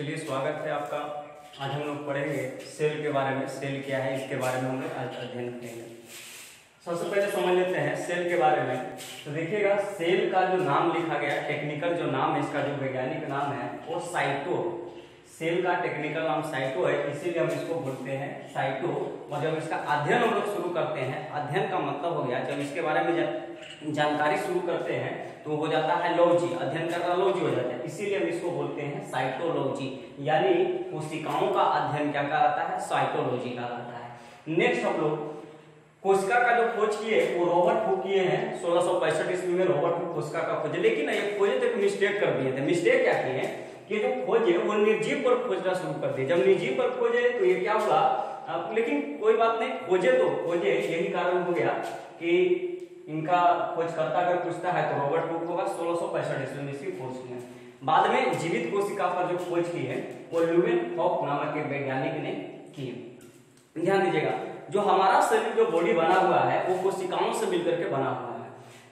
चलिए स्वागत है आपका। आज हम लोग पढ़ेंगे सेल के बारे में। सेल क्या है इसके बारे में हम लोग आज अध्ययन करेंगे। सबसे पहले समझ लेते हैं सेल के बारे में। तो देखिएगा, सेल का जो नाम लिखा गया, टेक्निकल जो नाम है इसका, जो वैज्ञानिक नाम है वो साइटो। सेल का टेक्निकल नाम साइटो है, इसीलिए हम इसको बोलते हैं साइटो। और जब इसका अध्ययन हम लोग शुरू करते हैं, अध्ययन का मतलब हो गया जब इसके बारे में जानकारी शुरू करते हैं तो हो जाता है लॉजी, अध्ययन करना लॉजी हो जाता है, इसीलिए हम इसको बोलते हैं साइटोलॉजी। यानी कोशिकाओं का अध्ययन क्या कहलाता है? साइटोलॉजी कहलाता है। नेक्स्ट हम लोग कोशिका का जो खोज किए वो रॉबर्ट हुक किए हैं 1665 ईस्वी में। रॉबर्ट हुक कोशिका का खोज, लेकिन ये खोजे तो एक मिस्टेक कर दिए थे। मिस्टेक क्या किए कि जो खोजे वो निर्जीव पर खोजना शुरू कर दिए। जब निर्जीव पर खोजे तो ये क्या हुआ, लेकिन कोई बात नहीं, खोजे तो खोजे, यही कारण हो गया कि इनका खोजकर्ता अगर पूछता है तो रॉबर्ट हुक होगा। 1665 ईस्वी में इसकी खोज की है। बाद में जीवित कोशिका पर जो खोज की है वो ल्यूवेनहॉक नामक एक वैज्ञानिक ने की है। ध्यान दीजिएगा, जो हमारा शरीर जो बॉडी बना हुआ है वो कोशिकाओं से मिलकर के बना हुआ है,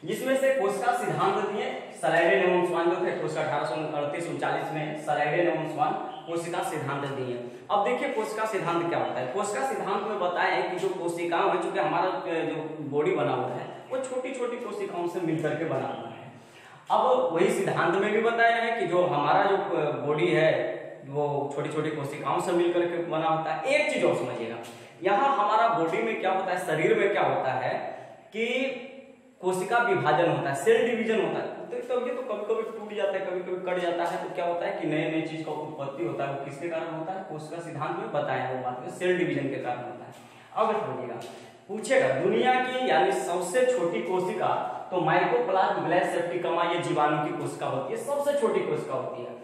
जिसमें से कोशिका सिद्धांत दिए सलाइडेन एवं स्वान जो थे। कोशिका 1838-39 में सलाइडेन एवं स्वान कोशिका सिद्धांत दिए। अब देखिए कोशिका सिद्धांत क्या होता है। कोशिका सिद्धांत में बताया कि जो कोशिकाओं है, चूंकि हमारा जो बॉडी बना हुआ है वो छोटी छोटी कोशिकाओं से मिलकर के बना हुआ है। अब वही सिद्धांत में भी बताया है कि जो हमारा जो बॉडी है वो छोटी छोटी कोशिकाओं से मिलकर के बना होता है। एक चीज और समझिएगा, यहाँ हमारा बॉडी में क्या होता है, शरीर में क्या होता है कि कोशिका विभाजन होता है, सेल डिवीजन होता है। तो कभी कभी टूट जाता है, कभी कभी कट जाता है। तो क्या होता है कि नए नए चीज का उत्पत्ति होता है। वो किसके कारण होता है? कोशिका सिद्धांत में बताया वो बात, सेल डिवीजन के कारण होता है। अब समझिएगा, पूछेगा दुनिया की यानी सबसे छोटी कोशिका तो माइकोप्लाज्म ग्लैस सेप्टिकमा, ये जीवाणु की कोशिका होती है, सबसे छोटी कोशिका होती है।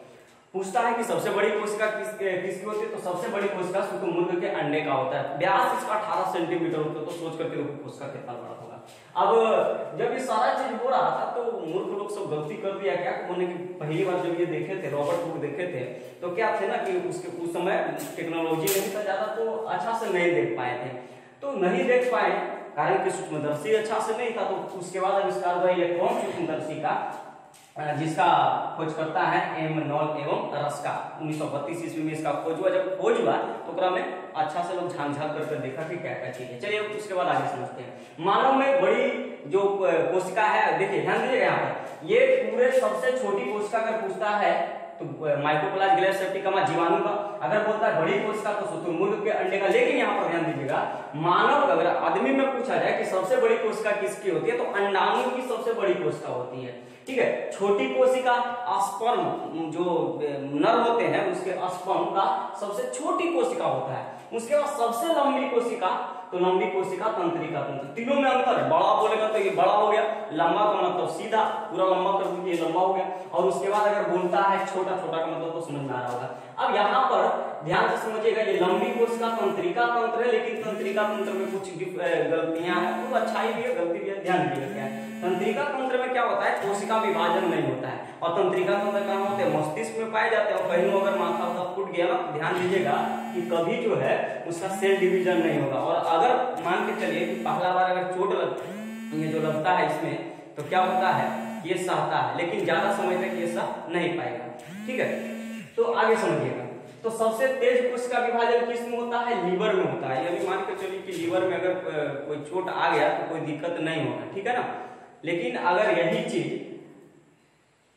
पूछता है कि सबसे बड़ी कोशिका किसकी होती है, तो सबसे बड़ी कोशिका शुतुरमुर्ग के अंडे का होता है। व्यास इसका 18 सेंटीमीटर होता है। तो सोच करके देखो कोशिका कितना बड़ा होगा। अब जब ये सारा चीज हो रहा था तो मूर्ख लोग सब गलती कर दिया। क्या उन्होंने कि पहली बार जब ये देखे थे, रॉबर्ट हुक देखे थे, तो क्या थे ना कि उसके उस समय टेक्नोलॉजी नहीं था ज्यादा, तो अच्छा से नहीं देख पाए थे। तो नहीं देख पाए कारण कि सूक्ष्मदर्शी अच्छा से नहीं था। तो उसके बाद आविष्कार हुआ इलेक्ट्रॉन सूक्ष्मदर्शी का, जिसका खोज करता है एम नॉल एवं रस्का। 1932 ईस्वी में इसका खोज हुआ। जब खोज हुआ तो में अच्छा से लोग झांक करके देखा कि क्या क्या चीज है। चलिए उसके बाद आगे समझते हैं। मानव में बड़ी जो कोशिका है, देखिए ध्यान दीजिएगा, यहाँ पर ये पूरे सबसे छोटी कोशिका अगर पूछता है तो माइकोप्लाज्म ग्लैस सेप्टिकमा जीवाणु का, अगर बोलता है बड़ी कोशिका तो शुतुरमुर्ग के अंडे का। लेकिन यहाँ पर ध्यान दीजिएगा, मानव अगर आदमी में पूछा जाए कि सबसे बड़ी कोशिका किसकी होती है तो अंडाणु की सबसे बड़ी कोशिका होती है। ठीक है, छोटी कोशिका स्पर्म, जो नर होते हैं उसके स्पर्म का सबसे छोटी कोशिका होता है। उसके बाद सबसे लंबी कोशिका तो लंबी कोशिका तंत्रिका तंत्र। तीनों में अंतर है। बड़ा बोलेगा तो ये बड़ा हो गया, लंबा का मतलब सीधा पूरा लंबा कर दीजिए, लंबा हो गया। और उसके बाद अगर बोलता है छोटा, छोटा का मतलब तो समझ में आ रहा होगा। अब यहाँ पर ध्यान से समझिएगा, ये लंबी कोशिका तंत्रिका तंत्र है, लेकिन तंत्रिका तंत्र में कुछ गलतियां हैं, तो अच्छाई भी है गलती भी है। ध्यान दीजिएगा क्या है, तंत्रिका तंत्र में क्या होता है, कोशिका विभाजन नहीं होता है। और तंत्रिका तंत्र कहाँ होते हैं? मस्तिष्क में पाए जाते हैं। और कहीं अगर माथा फूट गया ना, ध्यान दीजिएगा कि कभी जो है उसका सेल डिवीजन नहीं होगा। और अगर मान के चलिए कि पहला बार अगर चोट ये जो लगता है इसमें, तो क्या होता है, ये सहता है, लेकिन ज्यादा समय तक ये सह नहीं पाएगा। ठीक है, तो आगे समझिएगा। तो सबसे तेज कोशिका विभाजन किस में होता है? लीवर में होता है। यानी मान के चलिए कि लीवर में अगर कोई चोट आ गया तो कोई दिक्कत नहीं होगा, ठीक है ना। लेकिन अगर यही चीज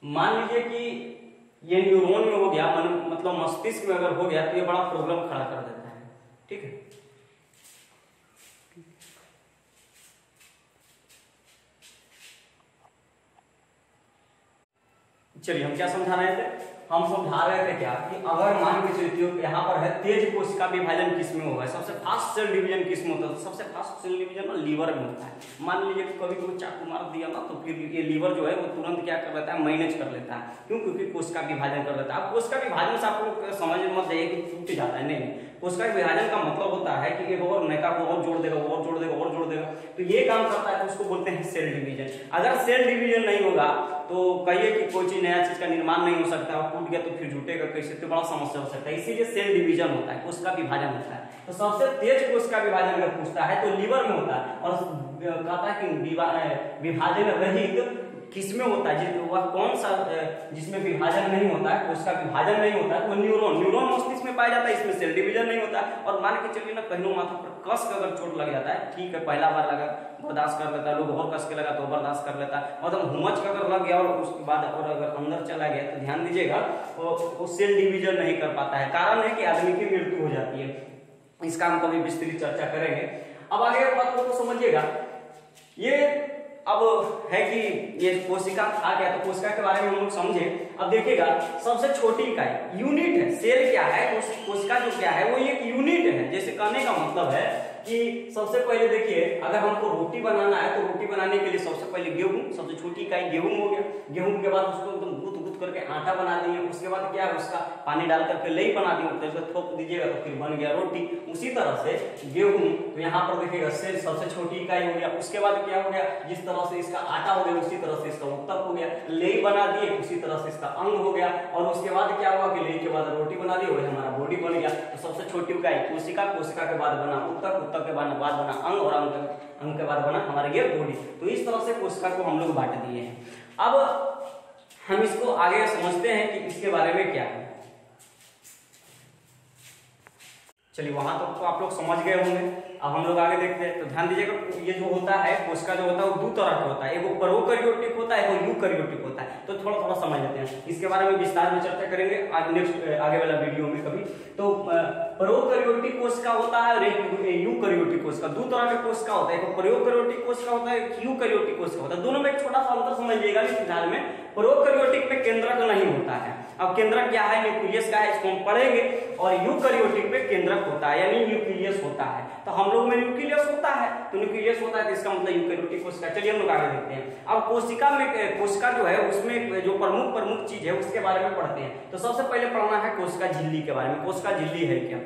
मान लीजिए कि ये न्यूरॉन में हो गया, मतलब मस्तिष्क में अगर हो गया, तो ये बड़ा प्रॉब्लम खड़ा कर देता है। ठीक है, चलिए हम क्या समझा रहे थे? हम समझा रहे थे क्या कि अगर मान के चलिए यहाँ पर है तेज कोशिका विभाजन किस में होगा, सबसे फास्ट सेल डिवीजन किस में होता है? तो सबसे फास्ट सेल डिवीजन लीवर में होता है। मान लीजिए कभी कोई चाकू मार दिया ना, तो फिर ये लीवर जो है वो तुरंत क्या कर लेता है, मैनेज कर लेता है। क्यों? क्योंकि कोशिका विभाजन कर लेता है। अब कोशिका विभाजन से आपको समझ मत जाइए कि टूट जाता है, नहीं। कोशिका विभाजन का मतलब होता है कि एक और नैका को और जोड़ देगा, और जोड़ देगा, और जोड़ देगा। तो ये काम करता है, तो उसको बोलते हैं सेल डिवीजन। अगर सेल डिवीजन नहीं होगा तो कहिए कि कोई चीज नया चीज का निर्माण नहीं हो सकता, और टूट गया तो फिर जुटेगा कैसे, तो बड़ा समस्या हो सकता है। इसीलिए सेल डिवीजन होता है, कोशिका विभाजन होता है। तो सबसे तेज कोशिका विभाजन अगर पूछता है तो लीवर में होता है। और कहता है कि विभाजन रहित किसमें होता है, वह कौन सा जिसमें विभाजन नहीं होता है, कोशिका विभाजन नहीं होता है, वो न्यूरॉन मस्तिष्क में पाया जाता है, इसमें सेल डिवीजन नहीं होता है। और मान के चलिए ना कहीं माथा पर कस के अगर चोट लग जाता है, ठीक है पहला बार लगा बर्दाश्त कर लेता है, लोग और कस के लगा तो बर्दाश्त कर लेता है, मतलब हुमच का अगर लग गया और उसके बाद और अगर अंदर चला गया तो ध्यान दीजिएगा वो सेल डिवीजन नहीं कर पाता है, कारण है कि आदमी की मृत्यु हो जाती है। इसका हम कभी विस्तृत चर्चा करेंगे। अब आगे बात को समझिएगा, ये अब है कि ये कोशिका आ गया, तो कोशिका के बारे में हम लोग समझे। अब देखिएगा सबसे छोटी इकाई यूनिट है, सेल क्या है, कोशिका जो क्या है वो एक यूनिट है। जैसे कहने का मतलब है कि सबसे पहले देखिए अगर हमको रोटी बनाना है तो रोटी बनाने के लिए सबसे पहले गेहूं, सबसे छोटी इकाई गेहूं हो गया, गेहूं के बाद उसको एकदम गूंथ करके आटा बना दिए, उसके बाद क्या है उसका पानी डाल करके लई बना दिए, तो इसको थोप दीजिएगा तो फिर बन गया रोटी। उसी तरह से गेहूं, तो यहाँ पर देखिएगा सेल सबसे छोटी इकाई हो गया, उसके बाद क्या हो गया, जिस तरह से इसका आटा हो गया उसी तरह से इसका उत्तक हो गया, लई बना दिए उसी तरह से इसका अंग हो गया, और उसके बाद क्या हुआ कि लई के बाद रोटी बना दी, वही हमारा बॉडी बन गया। तो सबसे छोटी इकाई कोशिका, कोशिका के बाद बना उत्तक, उत्तक के बाद बना अंग, और अंग के बाद बना हमारा ये बॉडी। तो इस तरह से कोशिका को हम लोग बांट दिए हैं। अब हम इसको आगे समझते हैं कि इसके बारे में क्या है। चलिए वहां तक तो आप लोग समझ गए होंगे, अब हम लोग आगे देखते हैं। तो ध्यान दीजिएगा ये जो होता है कोशिका जो होता है वो दो तरह का होता है, एक वो प्रोकैरियोटिक होता है, एक वो यूकैरियोटिक होता है। तो थोड़ा थोड़ा समझ लेते हैं, इसके बारे में विस्तार में चर्चा करेंगे आज नेक्स्ट आगे वाला वीडियो में कभी। तो प्रोकैरियोटिक कोशिका होता है और एक यूकैरियोटिक कोशिका, दो तरह के कोशिका होता है, एक प्रोकैरियोटिक कोशिका होता है, एक यूकैरियोटिक कोशिका होता है। दोनों में एक छोटा सा अंतर समझिएगा कि फिलहाल में प्रोकैरियोटिक में केंद्रक नहीं होता है। अब केंद्रक क्या है, न्यूक्लियस का है, इसको हम पढ़ेंगे। और यूकैरियोटिक में केंद्रक होता है यानी न्यूक्लियस होता है। तो हम लोग में न्यूक्लियस होता है, तो न्यूक्लियस होता है तो इसका मतलब यूकैरियोटिक कोशिका। चलिए हम लोग आगे देखते हैं। अब कोशिका में, कोशिका जो है उसमें जो प्रमुख चीज है उसके बारे में पढ़ते हैं। तो सबसे पहले पढ़ना है कोशिका झिल्ली के बारे में। कोशिका झिल्ली है क्या,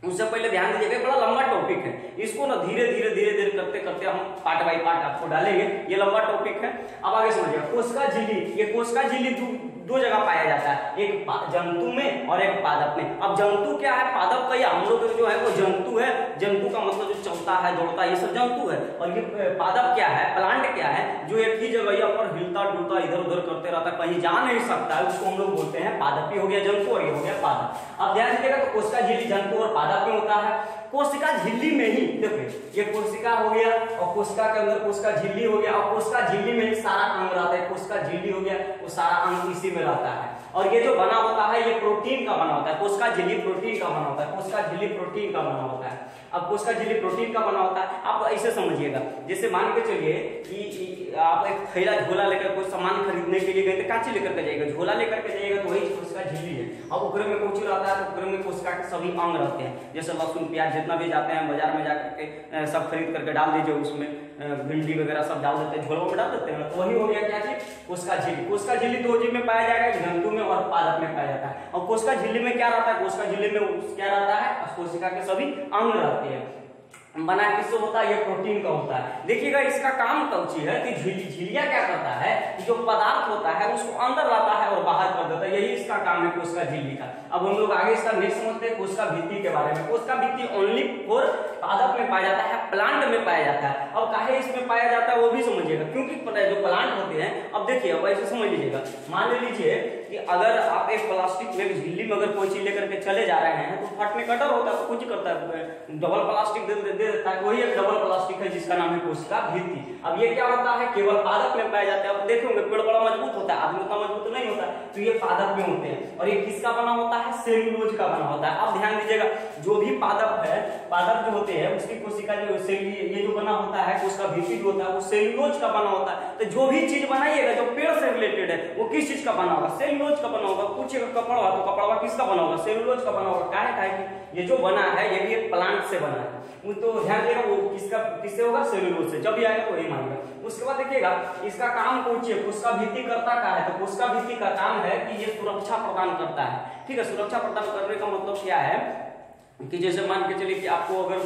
उससे पहले ध्यान दीजिएगा, बड़ा लंबा टॉपिक है, इसको ना धीरे धीरे करते करते हम पार्ट बाय पार्ट आपको डालेंगे, ये लंबा टॉपिक है। अब आगे समझिएगा कोशिका झिल्ली, ये कोशिका झिल्ली दो जगह पाया जाता है, एक जंतु में और एक पादप में। अब जंतु क्या है, पादप का हम लोग जो है वो जंतु है, जंतु का मतलब जो चलता है दौड़ता है ये सब जंतु है। और ये पादप क्या है, प्लांट क्या है, जो एक ही जगह पर हिलता डुलता इधर उधर करते रहता है, कहीं जा नहीं सकता है, उसको हम लोग बोलते हैं पादप। हो गया जंतु और ये हो गया पादप। अब ध्यान दीजिएगा तो कोशिका झिल्ली जंतु और पादप में होता है। कोशिका झिल्ली में ही देखिए ये कोशिका हो गया और कोशिका के अंदर कोशिका झिल्ली हो गया, और कोशिका झिल्ली में ही सारा अंग रहता है। कोशिका झिल्ली हो गया वो सारा अंग इसी में रहता है। और ये जो बना होता है ये प्रोटीन का बना होता है, कोशिका झिल्ली प्रोटीन का बना होता है, कोशिका झिल्ली प्रोटीन का बना होता है। अब कोशिका झिल्ली प्रोटीन का बना होता है, आप ऐसे समझिएगा जैसे मान के चलिए कि आप एक थैला झोला लेकर कोई सामान खरीदने के लिए गए तो कांची लेकर के जाइएगा, झोला लेकर के जाइएगा तो वही कोशिका झिल्ली है। अब उकरे में कुछ रहता है तो उकरे में कोशिका के सभी अंग रहते हैं, जैसे लहसुन प्याज जितना भी जाते हैं बाजार में जाकर के सब खरीद करके डाल दीजिए, उसमें भिंडी वगैरह सब डाल देते हैं, झोलों में डाल देते हैं, तो वही हो गया क्या चीज, कोशिका झिल्ली। कोशिका झिल्ली दो चीज में पाया जाएगा, जंतु में और पादप में पाया जाता है। और कोशिका झिल्ली में क्या रहता है, कोशिका झिल्ली में क्या रहता है, कोशिका के सभी अंग रहते हैं। बना किससे होता है, ये प्रोटीन का होता है। देखिएगा इसका काम कौची है कि झिल्लिया क्या करता है कि जो पदार्थ होता है उसको अंदर लाता है और बाहर कर देता है, यही इसका काम है कोशिका झिल्ली का। अब हम लोग आगे इसका नेक्स्ट समझते हैं कोशिका भित्ति के बारे में। कोशिका भित्ति ओनली फॉर पादप में पाया जाता है, प्लांट में पाया जाता है। अब काहे इसमें पाया जाता है वो भी समझिएगा, क्योंकि जो प्लांट होते हैं, अब देखिए अब ऐसे समझ लीजिएगा, मान लीजिए कि अगर आप एक प्लास्टिक में झिल्ली में अगर कोई चीज लेकर के चले जा रहे हैं तो फटने का डर होता है, तो कुछ करता है डबल प्लास्टिक दे देता है, वही एक डबल प्लास्टिक है जिसका नाम है कोशिका भित्ति। अब ये क्या होता है, केवल पादप में पाया जाता है। अब देखेंगे पेड़ बड़ा मजबूत होता है, आदमी उतना मजबूत नहीं होता, तो ये पादप में होते हैं। और ये किसका बना होता है, सेल्यूलोज का बना होता है। अब ध्यान दीजिएगा जो भी पादप है, पादप जो होते हैं उसकी कोशिका जो ये जो बना होता है कोशिका भित्ति जो होता है वो सेल्यूलोज का बना होता है। तो जो भी चीज बनाइएगा जो पेड़ से रिलेटेड है वो किस चीज का बना होगा, सेल्यूलोज का बना होगा। पूछिएगा कपड़ा तो कपड़ा किसका बना होगा, सेल्यूलोज का बना होगा। काहे कि ये जो बना है ये भी एक प्लांट से बना है, तो ध्यान देगा वो किससे होगा, सेल्यूलोज से। जब भी आएगा तो वही मानेगा। उसके बाद देखिएगा इसका काम पूछिए कोशिका भित्ति करता क्या है, तो कोशिका भित्ति का काम है कि ये सुरक्षा प्रदान करता है। ठीक है, सुरक्षा प्रदान करने का मतलब क्या है कि जैसे मान के चलिए कि आपको अगर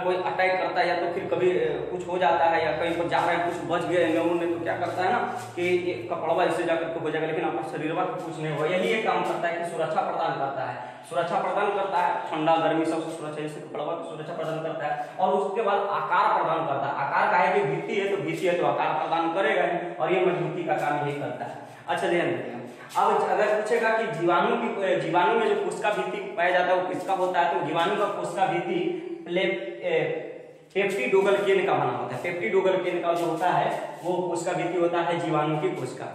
कोई अटैक करता है या तो फिर कभी कुछ हो जाता है या कहीं पर जा रहे हैं कुछ बच गए ने तो क्या करता है ना कि ये कपड़वा इससे जाकर तो हो जाएगा, लेकिन आपका शरीर का कुछ नहीं होगा। यही एक काम करता है कि सुरक्षा प्रदान करता है, सुरक्षा प्रदान करता है, ठंडा गर्मी सबसे सुरक्षा, जैसे कपड़वा की सुरक्षा प्रदान करता है। और उसके बाद आकार प्रदान करता है। आकार का है कि भित्ति है तो भित्ति है तो आकार प्रदान करेगा और ये मजबूती का काम यही करता है। अच्छा ध्यान रखिए। अब अगर पूछेगा कि जीवाणु में जो कोशिका भित्ति पाया जाता है वो किसका होता है, तो जीवाणु का कोशिका भित्ति पेप्टिडोग्लिकेन का बना होता है। पेप्टिडोग्लिकेन का जो होता है वो कोशिका भित्ति होता है जीवाणु की कोशिका।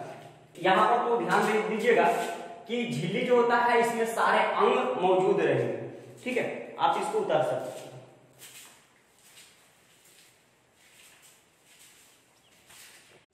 यहाँ पर तो ध्यान दे दीजिएगा कि झिल्ली जो होता है इसमें सारे अंग मौजूद रहेंगे, ठीक है, आप इसको उतार सकते हैं।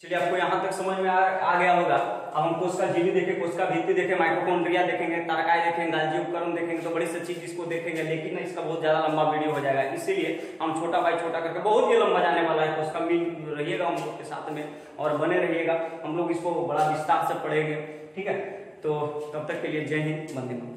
चलिए आपको यहाँ तक समझ में आ गया होगा। अब हम कोशिका झिल्ली देखें, कोशिका भित्ति देखें, माइटोकॉन्ड्रिया देखेंगे, तारकाई देखेंगे, गाल्जी उपकरण देखेंगे, तो बड़ी सी चीज इसको देखेंगे, लेकिन इसका बहुत ज्यादा लंबा वीडियो हो जाएगा, इसीलिए हम छोटा बाय छोटा करके, बहुत ही लंबा जाने वाला है, तो उसका मिल रहिएगा हम लोग के साथ में और बने रहिएगा, हम लोग इसको बड़ा विस्तार से पढ़ेंगे, ठीक है। तो तब तक के लिए जय हिंद, वंदे मातरम।